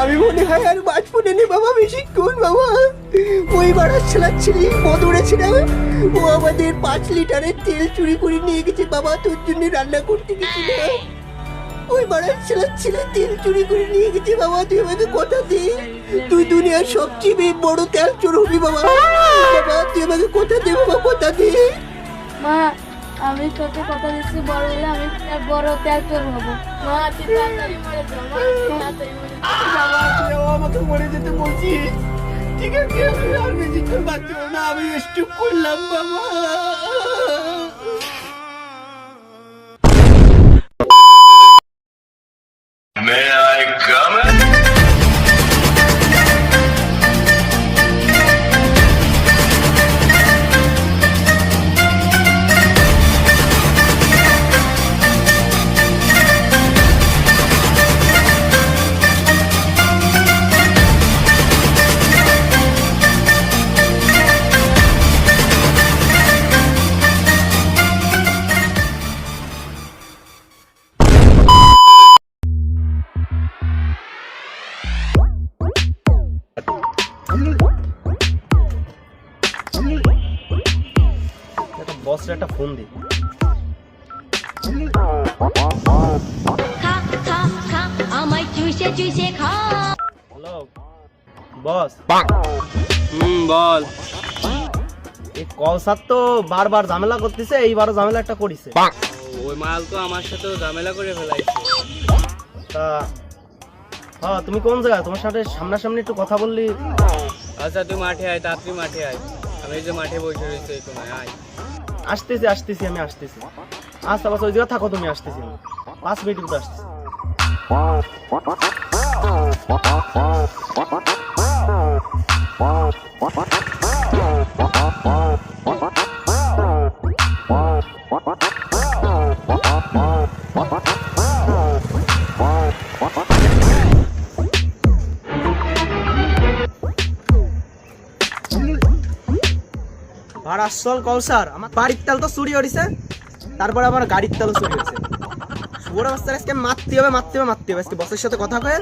আমি মনে হয় আর বাঁচবো না বাবা, বেশিক্ষণ বাবা। ওই বাড়ার ছেলার ছেলে মধুরেছে না, ও আমাদের 5 লিটারের তেল চুরি করে নিয়ে গেছে বাবা, তোর জন্য রান্না করতে গেছিল। ওই বাড়ার ছেলার ছেলে তেল চুরি করে নিয়ে গেছে বাবা, তুই আমাকে কথা দে, তুই দুনিয়ার সবচেয়ে বড় তেল চোর হবি বাবা। বাবা তুই আমাকে কথা দে বাবা, কথা দে। মা আমি তোকে কথা দিচ্ছি, বড় হলে আমি বড় তেল চোর হবো। মা তুই তাড়াতাড়ি মরে যা, মা তাড়াতাড়ি মরে যা। বাবা তুই আমাকে মরে যেতে বলছিস, ঠিক আছে আমি আর বেশিক্ষণ বাঁচবো না, আমি স্টপ করলাম বাবা। May I come in? বসের একটা ফোন দি। খা খা খা আমায় চুষে চুষে খা। Hello boss. বল। এই কলসার তো বারবার ঝামেলা করতেছে, এইবারও ঝামেলা একটা করিছে। ওই মাল তো আমার সাথেও ঝামেলা করে ফেলাইছে। তা হ্যাঁ তুমি কোন জায়গায়, তোমার সাথে সামনাসামনি একটু কথা বললি। আচ্ছা তুই মাঠে আয়, তাড়াতাড়ি মাঠে আয়। আমি এই যে মাঠে বসে রয়েছি এই কোনায়, আয়। আসতেছি আসতেছি আমি আসতেছি। আচ্ছা বাস ওই জায়গায় থাকো, তুমি আসতেছি, 5 মিনিট মতো আসতেছি। আসল কৌসার আমার বাড়ির তেল তো চুরি হয়েছে, তারপরে আমার গাড়ির তেলও চুরি হয়েছে। শুভর অবস্থায় আজকে মারতে হবে মারতে হবে মারতে হবে, আজকে বসের সাথে কথা কয়ে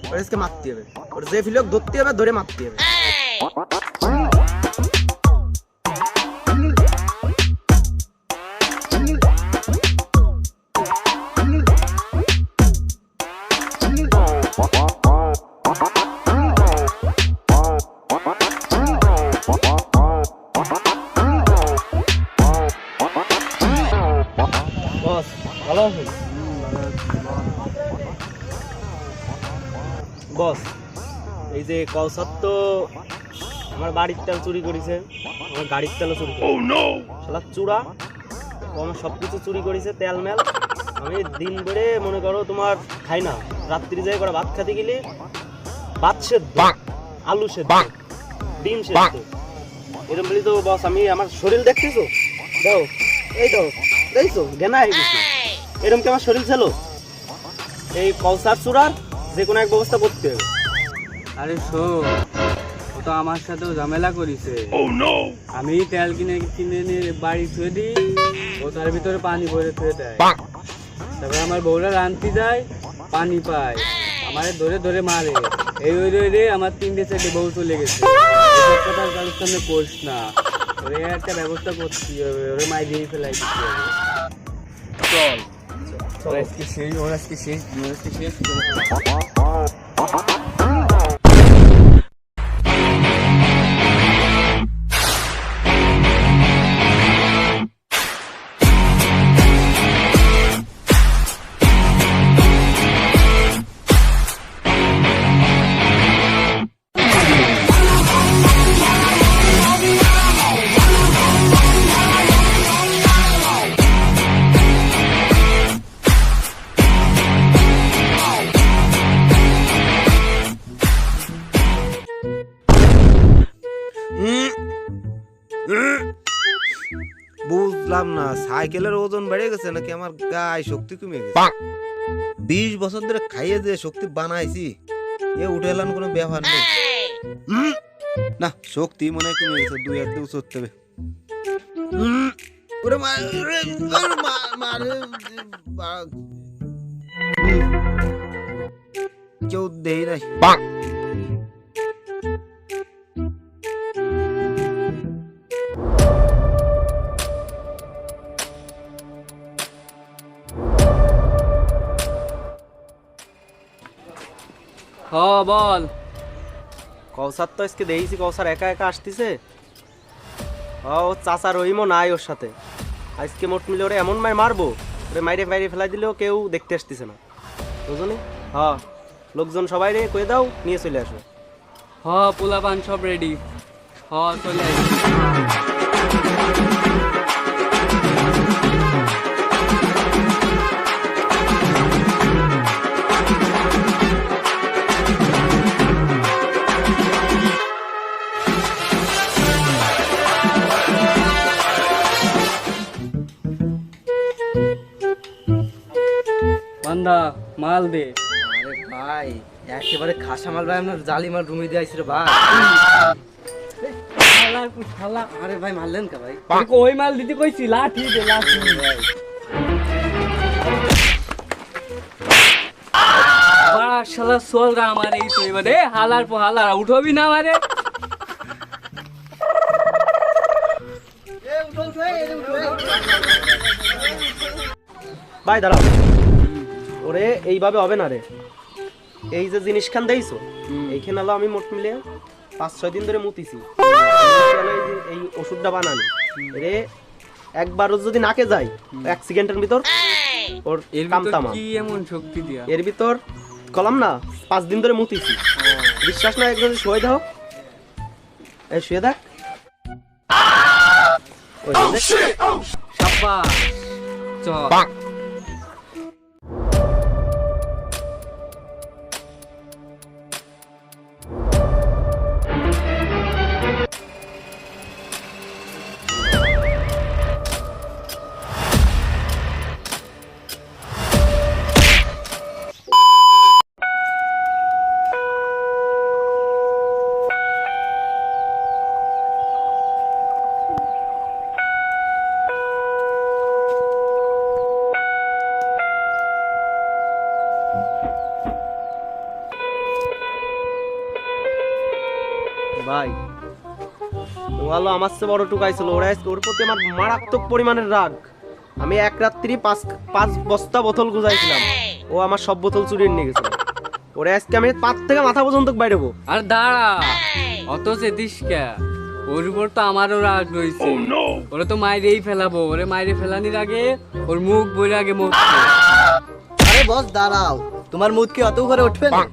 ওর আজকে মারতে হবে, ওর যে ফিলক ধরতে হবে ধরে মারতে হবে। বস ভালো আছেন? বস এই যে কৌসার তো আমার বাড়ির তেল চুরি করেছে, আমার গাড়ির তেলও চুরি করেছে। শালা চূড়া, ও আমার সবকিছু চুরি করেছে, তেল মেল। আমি দিন বেড়ে মনে করো তোমার খাই না, রাত্রি যাই করে ভাত খেতে গেলে ভাত সেদ্ধ, আলু সেদ্ধ, ডিম সেদ্ধ, এরকম বলি তো বস। আমি আমার শরীর দেখতেছো, দাও এই দাও দেখছো ঘেনা হয়ে গেছে, এরকম কি আমার শরীর ছিল? এই কলসার চূড়ার যে কোনো এক ব্যবস্থা করতে হবে। আরে শোন, ও তো আমার সাথেও ঝামেলা করেছে। আমি তেল কিনে কিনে নিয়ে বাড়ি থুয়ে দিই, ও তার ভিতরে পানি ভরে থুয়ে দেয়। তারপরে আমার বউরা রান্তি যায়, পানি পায়, আমারে ধরে ধরে মারে। এই ওই রে আমার 3-4 বউ চলে গেছে। এসব কথা কারোর সামনে করিস না, ওরে একটা ব্যবস্থা করতে হবে, ওরে মাই দিয়ে ফেলাই দিতে হবে। চল আজকে শেষ। বুঝলাম না, সাইকেলের ওজন বেড়ে গেছে নাকি আমার গায়ে শক্তি কমে গেছে? 20 বছর ধরে খাইয়ে যে শক্তি বানাইছি, এ উঠে এলাম কোনো ব্যাপার নেই। না শক্তি মনে হয় কমে গেছে, 2 হাত দিয়ে উঠতে হবে। ওরে মা রে, ওরে মা রে, কেউ দেই নাই। বল। কৌসার তো আজকে দেখেছি কৌসার একা একা আসতেছে। ও চাচা রহিমও নাই ওর সাথে। আজকে মোট মিলে ওরে এমন মারবো, ওরে মাইরে বাইরে ফেলাই দিলেও কেউ দেখতে আসতেছে না, বুঝলি? লোকজন সবাই রে কয়ে দাও নিয়ে চলে আসো। পোলা পান সব রেডি। চলে আসি। বান্দা মাল দে। আরে ভাই একেবারে খাসা মাল ভাই, আপনার জালি মাল রুমে দিয়ে আইছি রে ভাই। আরে ভাই মারলেন কা ভাই? তোকে ওই মাল দিতে কইছি, লাঠি দে লাঠি। বাড়া শালা সোলরা আমার এই তো এবারে হালার পর হালার উঠবি না আমারে। ভাই দাঁড়াও, ওরে এইভাবে হবে না রে। এই যে জিনিসখান দেইছো, এইখানে হলো আমি মোট মিলে 5-6 দিন ধরে মুতিছি। এই ওষুধটা বানানি রে, একবারও যদি নাকে যায় 1 সেকেন্ডের ভিতর ওর এর কাম ভিতর তামাম। কি এমন শক্তি দিয়া? এর ভিতর কলাম না 5 দিন ধরে মুতিছি। বিশ্বাস না একজন শুয়ে দাও, এই শুয়ে দেখ। ওই দেখ। সাব্বাস। চল। ভাই ও হলো আমার চেয়ে বড় টুকাইছিল, ওর প্রতি আমার মারাত্মক পরিমাণের রাগ। আমি এক রাত্রি 5 বস্তা বোতল গুজাইছিলাম, ও আমার সব বোতল চুরিয়ে নিয়ে গেছিল। ওরে আজকে আমি পাত থেকে মাথা পর্যন্ত বাইরেবো। আর দাঁড়া, অত চেতিস কে? ওর উপর তো আমারও রাগ রয়েছে। ওরে তো মাইরেই ফেলাবো। ওরে মাইরে ফেলানির আগে ওর মুখ বইরে আগে মুখ। আরে বস দাঁড়াও, তোমার মুখ কি অত করে উঠবে না?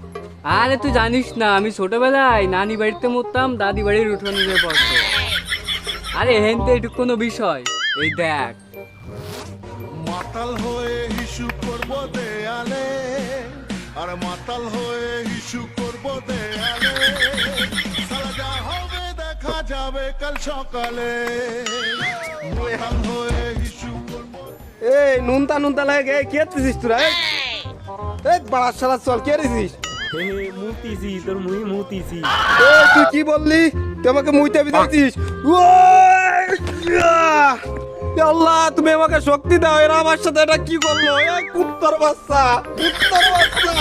আরে তুই জানিস না, আমি ছোটবেলায় নানি বাড়িতে মরতাম, দাদি বাড়ির উঠোনে নিয়ে পড়তো। আরে হেনতে এটুক কোনো বিষয়। এই দেখ, মাতাল হয়ে হিসু করব দেয়ালে, আর মাতাল হয়ে হিসু করব দেয়ালে, সারা যা হবে দেখা যাবে কাল সকালে। মাতাল হয়ে হিসু করব। এই নুনতা নুনতা লাগে কে দিছিস তোরা? এই বাড়া শালা চল, কে দিছিস? মুতিছি, তোর মুই মুতিছি। এই তুই কি বললি? তুই আমাকে মুইতে বিদাইছিস? আল্লাহ তুমি আমাকে শক্তি দাও। এরা আমার সাথে এটা কি করলো? এই কুত্তর বাচ্চা, কুত্তর বাচ্চা,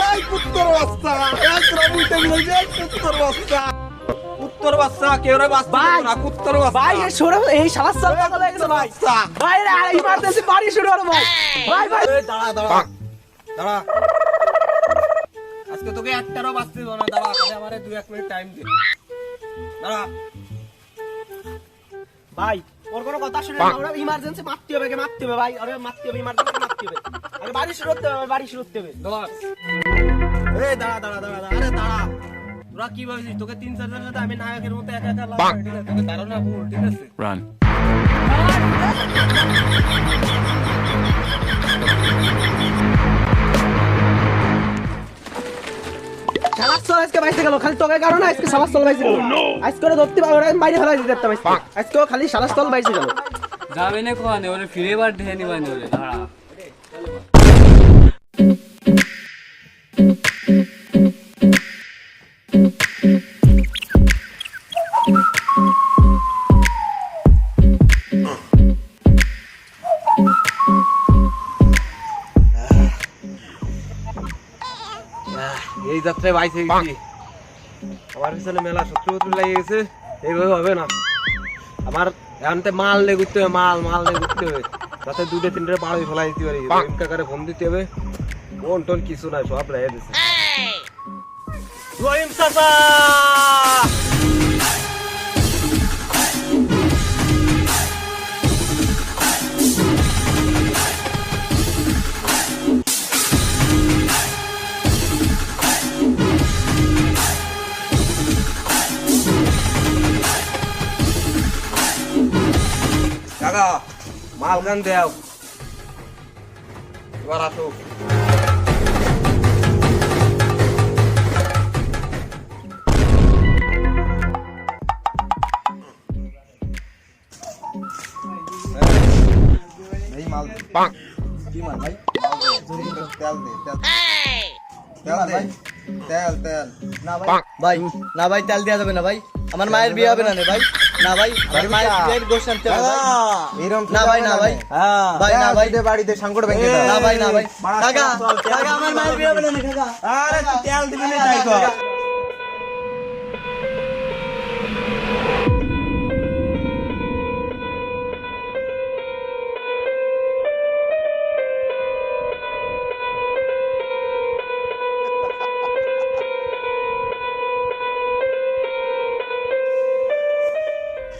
এই কুত্তর বাচ্চা, এই তোরা মুইতে বিদাইছিস, এই কুত্তর বাচ্চা, কুত্তর বাচ্চা, কেউ রে বাচ্চা না, কুত্তর বাচ্চা। ভাই এই সরে, এই শালা চল পাগল হয়ে গেছে ভাই। ভাই রে ইমার্জেন্সি বাড়ি শুরু করো ভাই। ভাই ভাই দাঁড়া দাঁড়া দাঁড়া, আজকে তোকে একটারও বাঁচতে দেবো না। দাঁড়া, তাহলে আমারে 2-1 মিনিট টাইম দে। দাঁড়া ভাই, ওর কোনো কথা শুনে না। ওরা ইমার্জেন্সি মারতে হবে, মারতে হবে ভাই। আরে মারতে হবে, ইমার্জেন্সি মারতে হবে। আগে বাড়ি শুরু করতে হবে, বাড়ি শুরু করতে হবে। ধর। এই দাঁড়া দাঁড়া দাঁড়া, আরে দাঁড়া। তোরা কি ভাবছিস তোকে 3-4 জনের সাথে আমি নায়কের মতো একা একা লাগবে? ঠিক আছে, তোকে ধারণা ভুল, ঠিক আছে? শালার চল আজকে বাইসে গেল, খালি তোকে কারণে আজকে শালার চল বাইসে গেল। আজকে ওরা ধরতে পারবে না, বাইরে ফেলাই দিতে পারতাম আজকে। আজকেও খালি শালার চল বাইসে গেল। যাবে না কোয়ানে? ওরে ফিরে বার ঢেয়ে নিবানি। ওরে দাঁড়া। এই যাত্রায় বাইছে গেছি। আমার পিছনে মেলা শত্রু লেগে গেছে, এইভাবে হবে না। আমার এখানতে মাল নিয়ে ঘুরতে হবে, মাল নিয়ে ঘুরতে হবে, যাতে 2-3টা বাড়ি ফেলাই দিতে পারি। রহিম কাকারে ফোন দিতে হবে, ফোন টোন কিছু নাই, সব লেগে দিছে। রহিম চাচা, কাকা মাল গান দেও, এবার আসো। এই মাল কি মাল ভাই? তেল দে, তেল তেল না ভাই, ভাই না ভাই তেল দেওয়া যাবে না ভাই, আমার মায়ের বিয়ে হবে না রে ভাই, না ভাই আমার মায়ের বিয়ের গোশ আনতে হবে ভাই। এরকম না ভাই না ভাই, ভাই না ভাই, বাড়িতে সংকট ভেঙে দাও। না ভাই না ভাই, কাকা কাকা আমার মায়ের বিয়ে হবে না রে কাকা। আরে তুই তেল দিবি না তাই কর।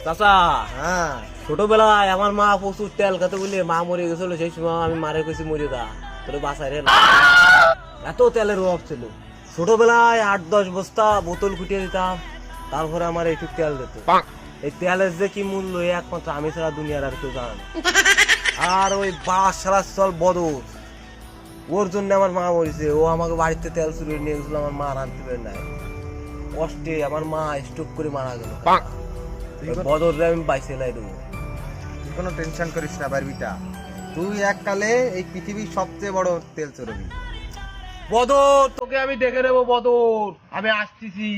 চাচা, হ্যাঁ ছোটবেলায় আমার মা প্রচুর তেল খেতে বলে মা মরে গেছিল, সেই সময় আমি মারে কইছি মরে দা তোর বাসায় রে না। এত তেলের অভাব ছিল, ছোটবেলায় 8-10 বস্তা বোতল খুটিয়ে দিতাম, তারপরে আমার এইটুক তেল দিত। এই তেলের যে কি মূল্য একমাত্র আমি ছাড়া দুনিয়ার আর কেউ জানে না। আর ওই বাস সারা চল বদর, ওর জন্য আমার মা মরেছে। ও আমাকে বাড়িতে তেল চুরি নিয়ে গেছিল, আমার মা রাঁধতে পারে নাই, কষ্টে আমার মা স্ট্রোক করে মারা গেল। বদরে আমি বাইসে লাই দেবো। তুই কোনো টেনশন করিস না বারবিটা, তুই এককালে এই পৃথিবীর সবচেয়ে বড় তেল চোরবি। বদর, তোকে আমি দেখে নেবো বদর, আমি আসতেছি।